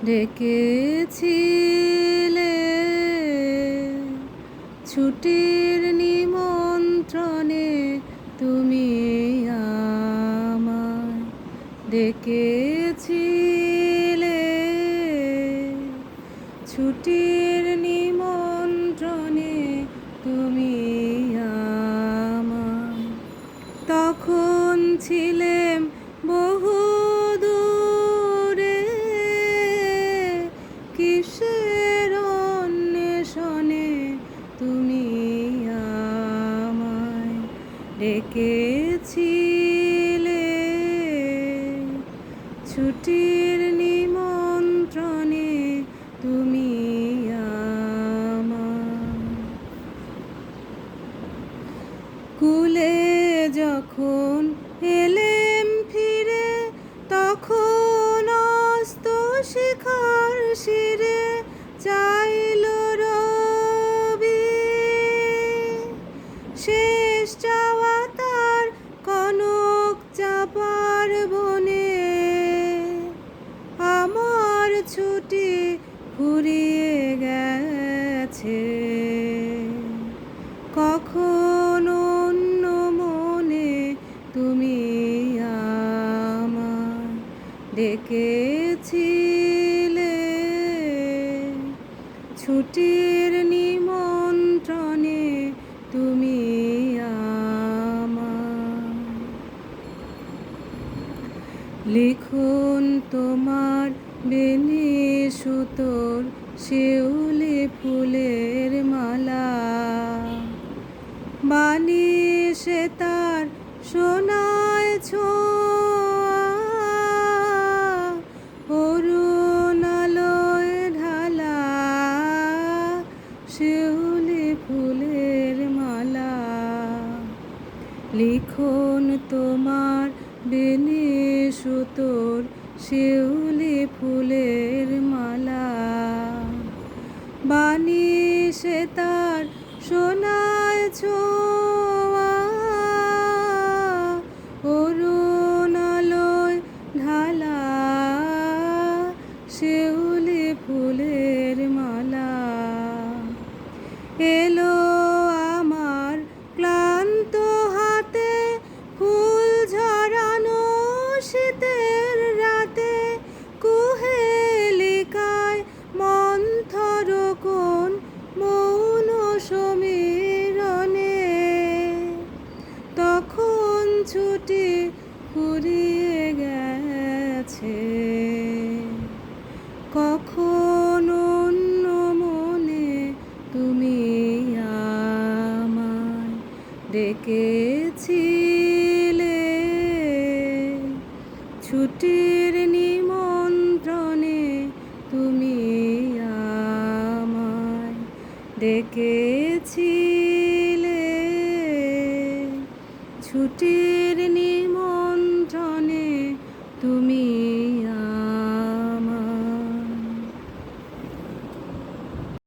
ডেকেছিলে ছুটির নিমন্ত্রণে তুমি আমায় ডেকেছিলে ছুটির নিমন্ত্রণে তুমি আমায় তখন ছিলেম বহু দূরে কিসের অন্বেষণে তুমি আমায় ডেকেছিলে ছুটির নিমন্ত্রণে তুমি আমায় কুলে যখন এলেম ফিরে তখন অস্ত শিখার শিরে চাইল রবি শেষ চাওয়া তার কনক চাপার বনে আমার ছুটি ফুরিয়ে গেছে কখন অন্য মনে তুমি আমায় ডেকেছিলে ছুটির নিমন্ত্রণে তুমি আমায় লিখন তোমার বেনি সুতোর শিউলি ফুলের মালা বাণী সে তার সোনায় ছোঁয়া অরুণ আলোয় ঢালা শিউলি ফুলের মালা লিখন তোমার বেনি সুতোর শিউলি ফুলের মালা বাণী সে তার সোনায় ছোঁয়া অরুণ আলোয় ঢালা শিউলি ফুলের মালা এলো আমার ক্লান্ত হাতে ফুল ঝরানো শীতের রাতে কুহেলিকায় মন্থর কোন মৌন সমীরণে তখন ছুটি ফুরিয়ে গেছে কখন অন্য মনে তুমি আমায় ডেকেছিলে ছুটির নিমন্ত্রণে তুমি আমায় ডেকেছিলে ছুটির নিমন্ত্রণে তুমি